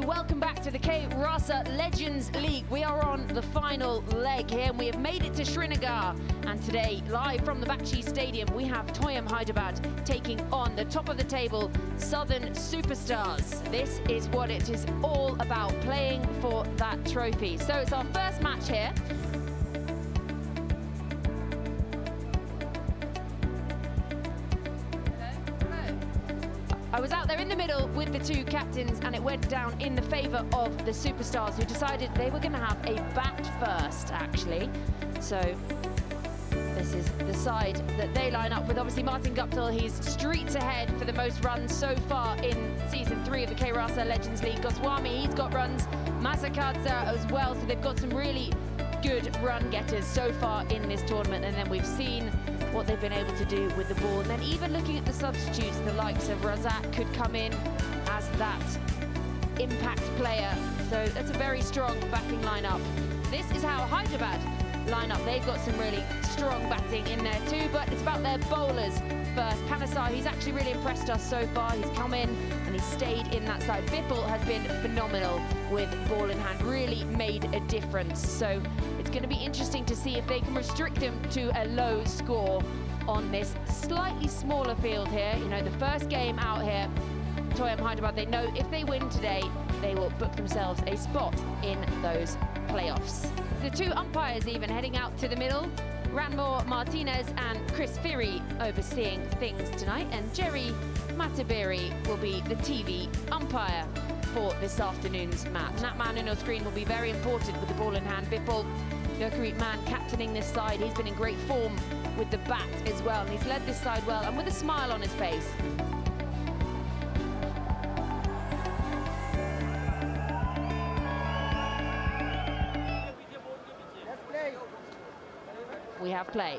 welcome back to the Ka Jalwa Legends League. We are on the final leg here and we have made it to Srinagar. And today, live from the Bakshi Stadium, we have Toyam Hyderabad taking on the top of the table, Southern Superstars. This is what it is all about, playing for that trophy. So it's our first match here. I was out there in the middle with the two captains and it went down in the favour of the Superstars, who decided they were going to have a bat first, actually. So this is the side that they line up with. Obviously Martin Guptill, he's streets ahead for the most runs so far in Season 3 of the Ka Jalwa Legends League. Goswami, he's got runs, Mazakadze as well, so they've got some really good run getters so far in this tournament. And then we've seen what they've been able to do with the ball. And then even looking at the substitutes, the likes of Razak could come in as that impact player. So that's a very strong batting lineup. This is how Hyderabad line up. They've got some really strong batting in there too, but it's about their bowlers first. Panasar, he's actually really impressed us so far. He's come in and he's stayed in that side. Bipul has been phenomenal with ball in hand, really made a difference. So it's going to be interesting to see if they can restrict them to a low score on this slightly smaller field here. You know, the first game out here, Toyam Hyderabad, they know if they win today, they will book themselves a spot in those playoffs. The two umpires even heading out to the middle, Ranmore Martinez and Chris Firry overseeing things tonight, and Jerry Matabiri will be the TV umpire for this afternoon's match. That man on your screen will be very important with the ball in hand. Bipul, Gurkeet man captaining this side. He's been in great form with the bat as well, and he's led this side well and with a smile on his face. We have play.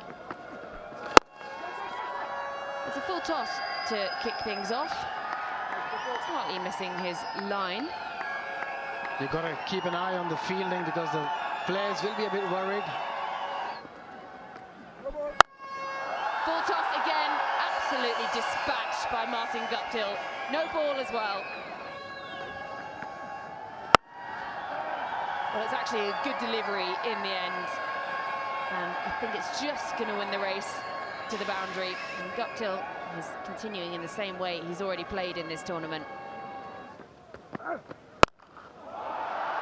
It's a full toss to kick things off. Slightly missing his line. You've got to keep an eye on the fielding because the players will be a bit worried. Full toss again, absolutely dispatched by Martin Guptill. No ball as well. Well, it's actually a good delivery in the end. And I think it's just going to win the race to the boundary. And Guptill is continuing in the same way he's already played in this tournament.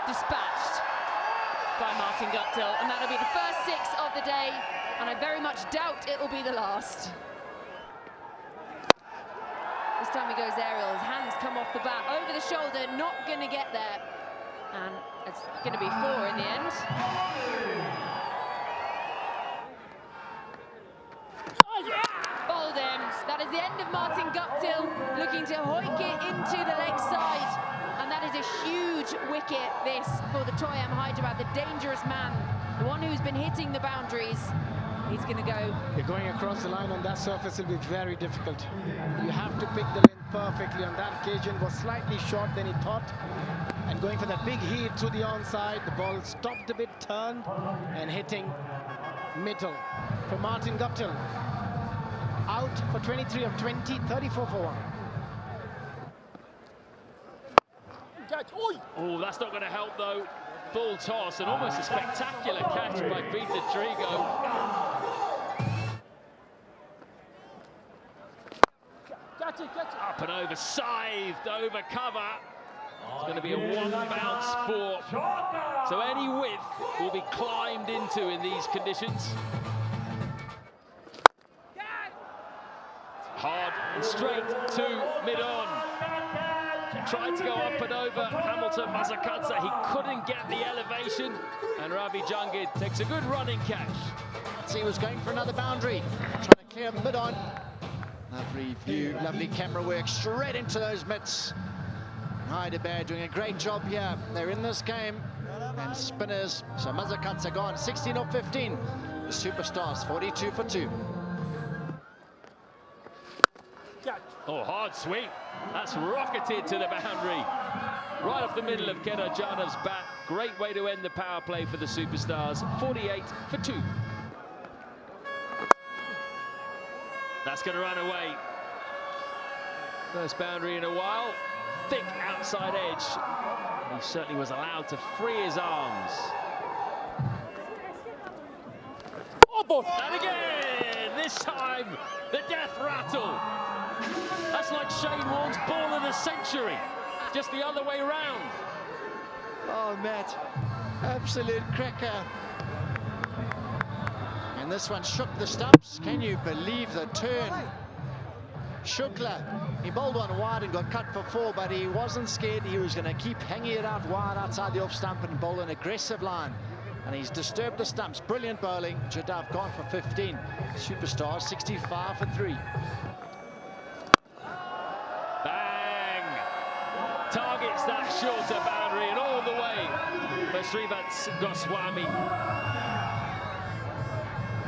Dispatched by Martin Guptill, and that'll be the first 6 of the day, and I very much doubt it will be the last. This time he goes aerial, his hands come off the bat, over the shoulder, not going to get there. And it's going to be 4 in the end. Bowled in. That is the end of Martin Guptill, looking to hoik it into the leg side. And that is a huge wicket, this, for the Toyam Hyderabad, the dangerous man, the one who's been hitting the boundaries. He's going to go. You're going across the line on that surface will be very difficult. You have to pick the length perfectly. On that occasion was slightly short than he thought. And going for that big heat through the onside, the ball stopped a bit, turned, and hitting middle for Martin Guptill. Out for 23 of 20, 34 for 1. Oh, that's not going to help though. Full toss and almost a spectacular catch by Peter Trigo. Up and over, scythed over cover. It's going to be a 1 bounce 4. So any width will be climbed into in these conditions. Hard and straight to mid-on. Tried to go up and over Hamilton Mazakadze. He couldn't get the elevation. And Ravi Jungid takes a good running catch. He was going for another boundary. Trying to clear mid-on. Lovely view, lovely camera work straight into those mitts. Hyderabad doing a great job here. They're in this game. And spinners. So Mazakadze gone 16 of 15. The Superstars 42 for 2. Oh, hard sweep. That's rocketed to the boundary. Right off the middle of Ka Jalwa's bat. Great way to end the power play for the Superstars. 48 for 2. That's going to run away. First boundary in a while. thick outside edge. And he certainly was allowed to free his arms. And again, this time, the death rattle. That's like Shane Warne's ball of the century, just the other way round. Oh, Matt, absolute cracker. And this one shook the stumps. Can you believe the turn? Shukla, he bowled one wide and got cut for 4, but he wasn't scared. He was going to keep hanging it out wide outside the off stump and bowl an aggressive line. And he's disturbed the stumps. Brilliant bowling. Jadav gone for 15. Superstar 65 for 3. Bang! Targets that shorter boundary and all the way for Srivat Goswami.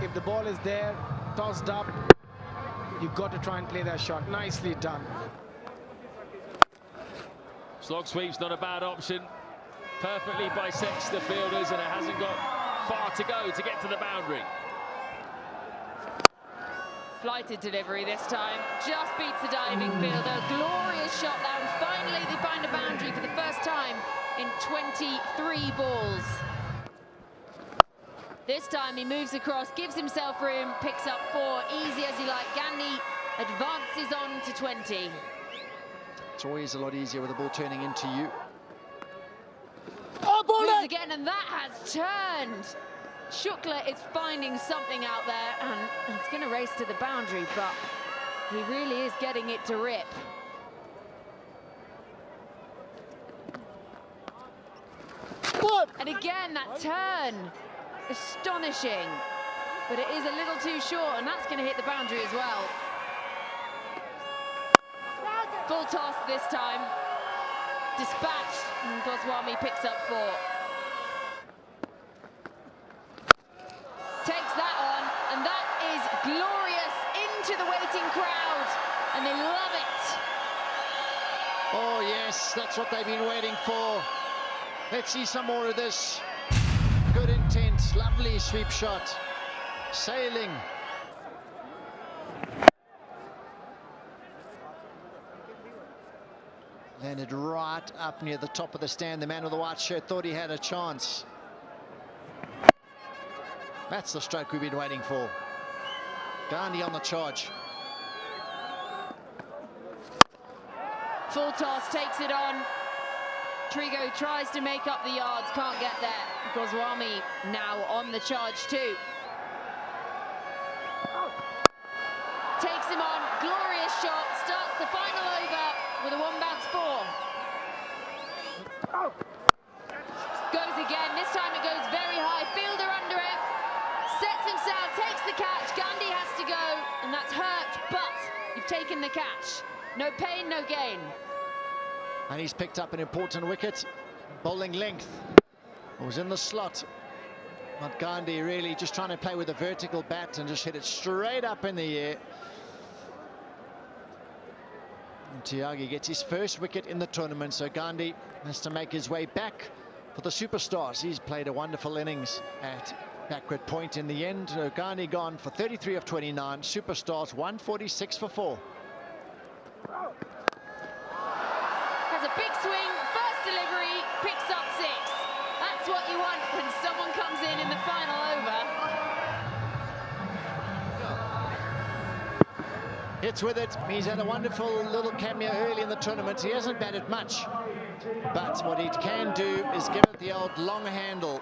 If the ball is there, tossed up, you've got to try and play that shot. Nicely done. Slog sweep's not a bad option. Perfectly bisects the fielders, and it hasn't got far to go to get to the boundary. Flighted delivery this time, just beats the diving fielder. Glorious shot there, and finally they find a boundary for the first time in 23 balls. This time he moves across, gives himself room, picks up 4, easy as you like. Gandhi advances on to 20. It's always a lot easier with the ball turning into you. Moves again, and that has turned. Shukla is finding something out there, and it's going to race to the boundary, but he really is getting it to rip. And again, that turn, astonishing, but it is a little too short, and that's going to hit the boundary as well. Full toss this time. Dispatched, and Goswami picks up 4. Takes that on, and that is glorious into the waiting crowd, and they love it. Oh yes, that's what they've been waiting for. Let's see some more of this. Good intent, lovely sweep shot. Sailing. Landed right up near the top of the stand. The man with the white shirt thought he had a chance. That's the stroke we've been waiting for. Gandhi on the charge. Full toss, takes it on. Trigo tries to make up the yards, can't get there. Goswami now on the charge too. Takes him on, glorious shot, starts the final over with a 1-bounce 4. Goes again, this time it goes very high, fielder under it, sets himself, takes the catch, Gandhi has to go, and that's hurt, but you've taken the catch. No pain, no gain. And he's picked up an important wicket. Bowling length. It was in the slot. But Gandhi really just trying to play with a vertical bat and just hit it straight up in the air. And Tyagi gets his first wicket in the tournament, so Gandhi has to make his way back for the superstars. He's played a wonderful innings at backward point in the end. Gandhi gone for 33 of 29. Superstars 146 for 4. Has a big swing, first delivery, picks up 6. That's what you want when someone comes in the final over. Hits with it. He's had a wonderful little cameo early in the tournament. He hasn't batted much, but what he can do is give it the old long handle,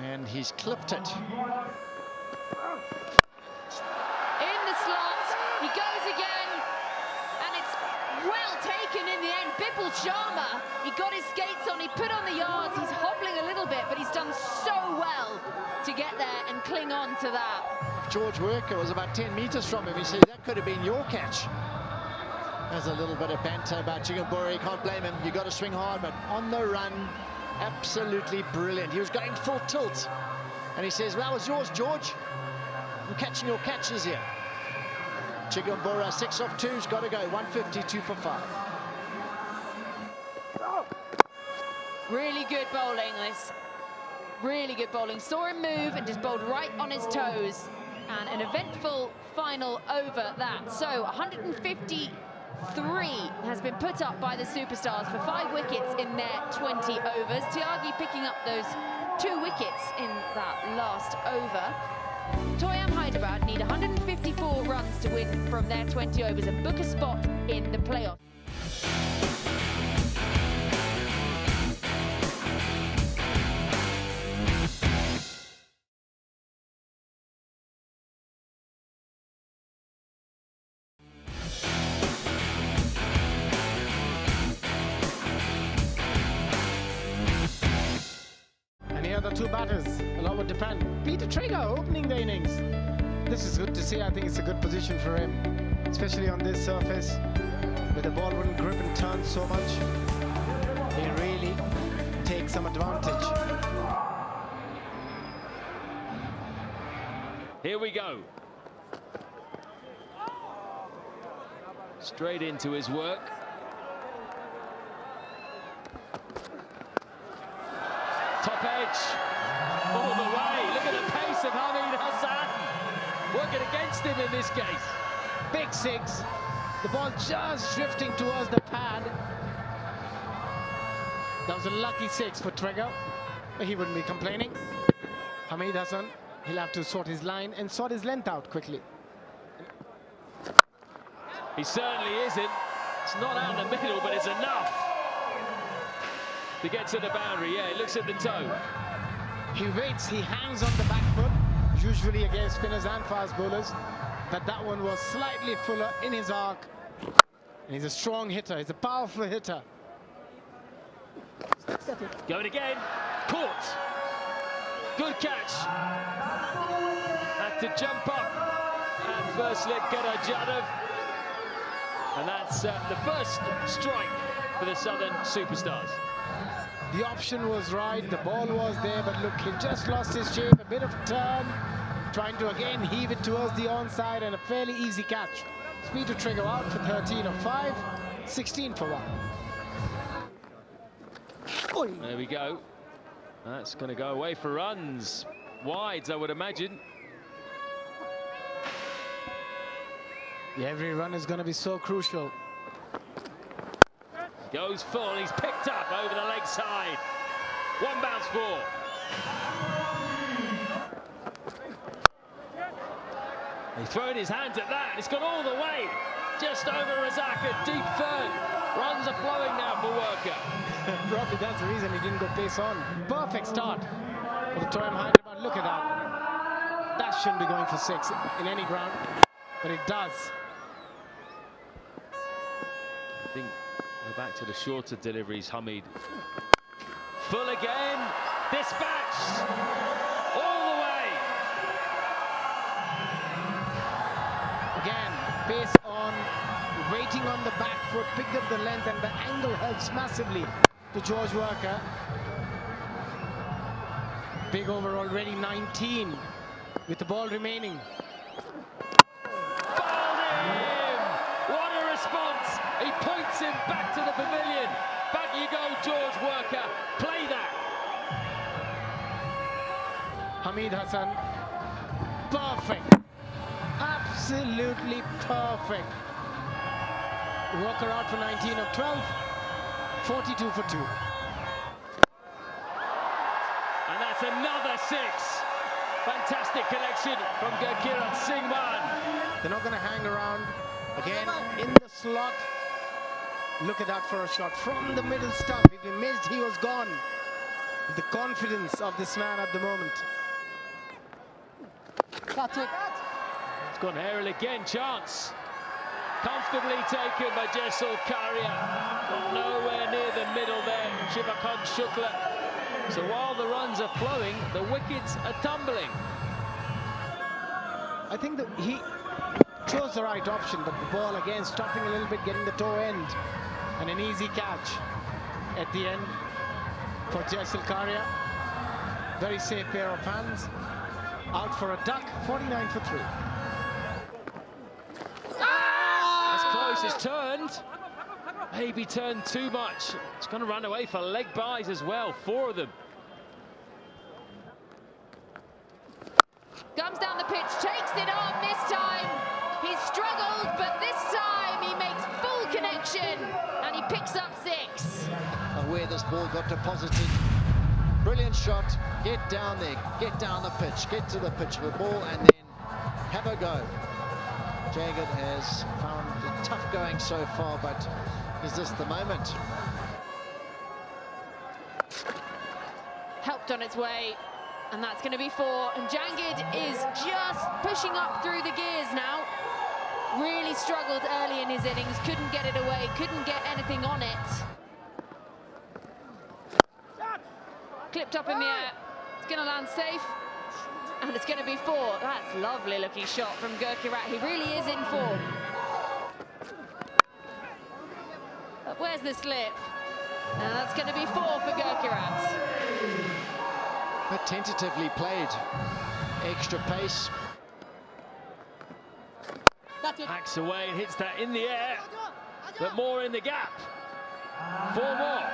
and he's clipped it. In the slot, he goes again, and it's well taken in the end. Bipul Sharma, he got his skates on, he put on the yards, he's hobbling a little bit, but he's done so well to get there and cling on to that. George Worker was about 10 meters from him. He said that could have been your catch. There's a little bit of banter about Chigumbura. You can't blame him. You got to swing hard, but on the run, absolutely brilliant. He was going full tilt, and he says, "Well, that was yours, George. I'm catching your catches here." Chigumbura 6 off 2's got to go. 152 for 5. Really good bowling, this. Really good bowling. Saw him move and just bowled right on his toes. And an eventful final over that. So 154 3 has been put up by the Superstars for 5 wickets in their 20 overs. Tyagi picking up those 2 wickets in that last over. Toyam Hyderabad need 154 runs to win from their 20 overs and book a spot in the playoff. And here are the 2 batters. A lot would depend. Peter Trigger opening the innings. This is good to see. I think it's a good position for him, especially on this surface, where the ball wouldn't grip and turn so much. He really takes some advantage. Here we go. Straight into his work. Top edge, all the way. Look at the pace of Hamid Hassan. Working against him in this case. Big 6. The ball just drifting towards the pad. That was a lucky 6 for Trigger. He wouldn't be complaining. Hamid Hassan, he'll have to sort his line and sort his length out quickly. He certainly isn't. It's not out in the middle, but it's enough to get to the boundary. Yeah, he looks at the toe. He waits, he hangs on the back foot, usually against spinners and fast bowlers, but that one was slightly fuller in his arc. And he's a strong hitter, he's a powerful hitter. Going again, caught. Good catch. Had to jump up and first let Ka Jalwa. And that's the first strike for the Southern Superstars. The option was right, the ball was there, but look, he just lost his shape, a bit of turn, trying to again heave it towards the onside, and a fairly easy catch. Speed to Trigger out for 13 of 5, 16 for 1. There we go. That's going to go away for runs. Wides, I would imagine. Yeah, every run is going to be so crucial. Goes full, he's picked up over the leg side. 1 bounce 4. He's thrown his hands at that, it's gone all the way. Just over Razak at deep third. Runs are flowing now for Worker. Probably that's the reason he didn't go pace on. Perfect start for the Toyam Hyderabad. Look at that. That shouldn't be going for 6 in any ground, but it does. I think go back to the shorter deliveries, Hamid. Full again, dispatched, all the way. Again, pace on, waiting on the back foot, picked up the length, and the angle helps massively to George Worker. Big over already, 19, with the ball remaining. He points him back to the pavilion. Back you go, George Worker. Play that. Hamid Hassan, perfect. Absolutely perfect. Worker out for 19 of 12, 42 for 2. And that's another 6. Fantastic connection from Gurkiran Singh Man. They're not going to hang around. Again, in the slot. Look at that for a shot from the middle stump. If he missed, he was gone. The confidence of this man at the moment. That's it. It's gone aerial again, chance. Comfortably taken by Jaisal Karia. But nowhere near the middle there, Shivakant Shukla. So while the runs are flowing, the wickets are tumbling. I think that he chose the right option, but the ball again stopping a little bit, getting the toe end. And an easy catch at the end for Jaisal Karia. Very safe pair of hands. Out for a duck, 49 for 3. As close as turned. Maybe turned too much. It's going to run away for leg byes as well, 4 of them. Comes down the pitch, takes it on this time. He's struggled, but this time he makes full direction, and he picks up 6. Where this ball got deposited. Brilliant shot. Get down there. Get down the pitch. Get to the pitch of the ball and then have a go. Jagged has found it tough going so far, but is this the moment? Helped on its way, and that's going to be 4. And Jangid is just pushing up through the gears now. Really struggled early in his innings, couldn't get it away, couldn't get anything on it. Clipped up in the air, it's going to land safe, and it's going to be 4. That's lovely looking shot from Gurkirat. He really is in form. But where's the slip? And that's going to be 4 for Gurkirat. But tentatively played. Extra pace. Hacks away and hits that in the air, but more in the gap. 4 more.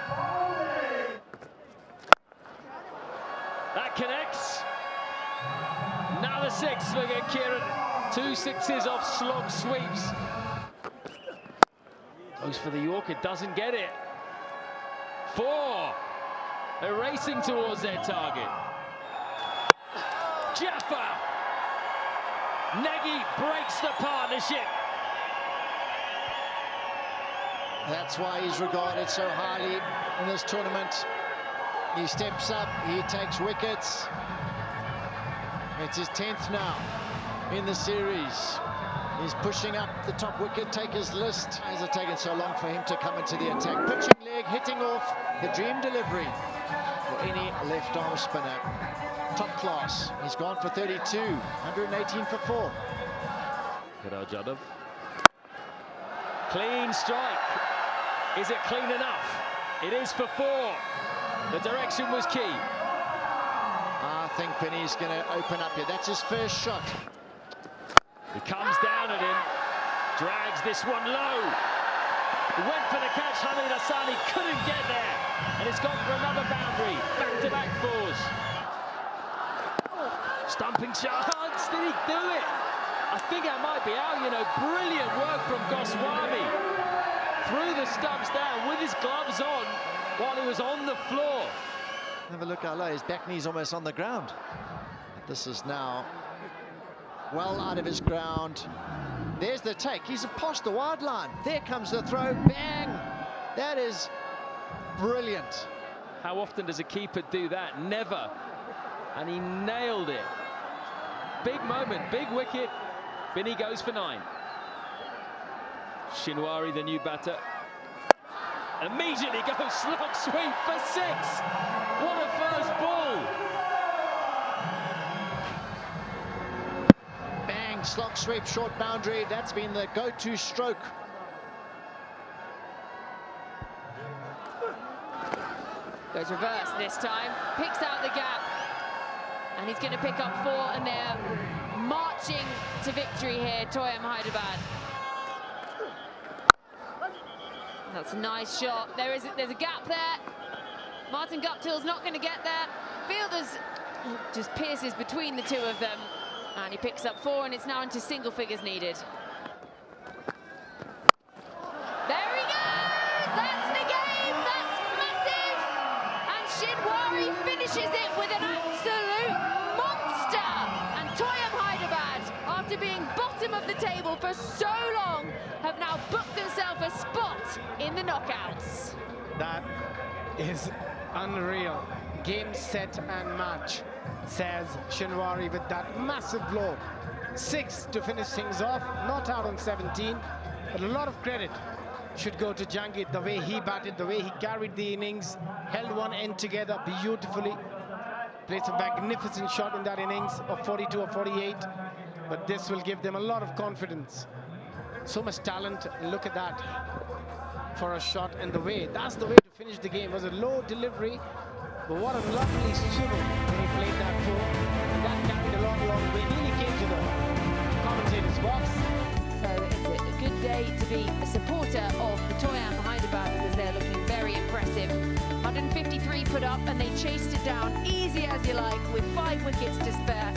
That connects. Now the 6 for Kieran. 2 6s off slog sweeps. Goes for the Yorker, doesn't get it. 4. They're racing towards their target. Jaffa. Nagy breaks the partnership. That's why he's regarded so highly in this tournament. He steps up, he takes wickets. It's his 10th now in the series. He's pushing up the top wicket takers list. Why has it taken so long for him to come into the attack? Pitching leg, hitting off, the dream delivery for any left arm spinner. Top class. He's gone for 32, 118 for 4. Jadov. Clean strike. Is it clean enough? It is for 4. The direction was key. I think Penny's going to open up here. That's his first shot. He comes down at him, drags this one low. He went for the catch, Hamid Hassani couldn't get there, and it's gone for another boundary. Back-to-back 4s. Stumping chance, did he do it? I think that might be out, you know. Brilliant work from Goswami. Threw the stumps down with his gloves on while he was on the floor. Have a look how low, his back knee's almost on the ground. This is now well out of his ground. There's the take, he's past the wide line. There comes the throw, bang! That is brilliant. How often does a keeper do that? Never. And he nailed it. Big moment, big wicket. Binny goes for 9. Shinwari, the new batter, immediately goes slog sweep for 6. What a first ball. Bang, slog sweep, short boundary. That's been the go-to stroke. Goes reverse this time, picks out the gap, and he's going to pick up 4, and they're marching to victory here, Toyam Hyderabad. That's a nice shot. There's a gap there. Martin Guptill's not going to get there. Fielders just pierces between the 2 of them, and he picks up 4, and it's now into single figures needed. There he goes! That's the game! That's massive! And Shinwari finishes it with an absolute monster! And Toyam Hyderabad, after being bottom of the table for so long, have now booked themselves a spot in the knockouts. That is unreal. Game, set and match, says Shinwari with that massive blow. 6 to finish things off, not out on 17, but a lot of credit should go to Jangid, the way he batted, the way he carried the innings, held one end together beautifully, played a magnificent shot in that innings of 42 or 48, but this will give them a lot of confidence. So much talent, and look at that for a shot, and the way, that's the way to finish the game. It was a low delivery, but what a lovely swivel when he played that throw, and that carried a long way. Nearly came to the commentator's box. So it's a good day to be a supporter of the Toyam Hyderabad, because they're looking very impressive. 153 put up, and they chased it down easy as you like with 5 wickets to spare.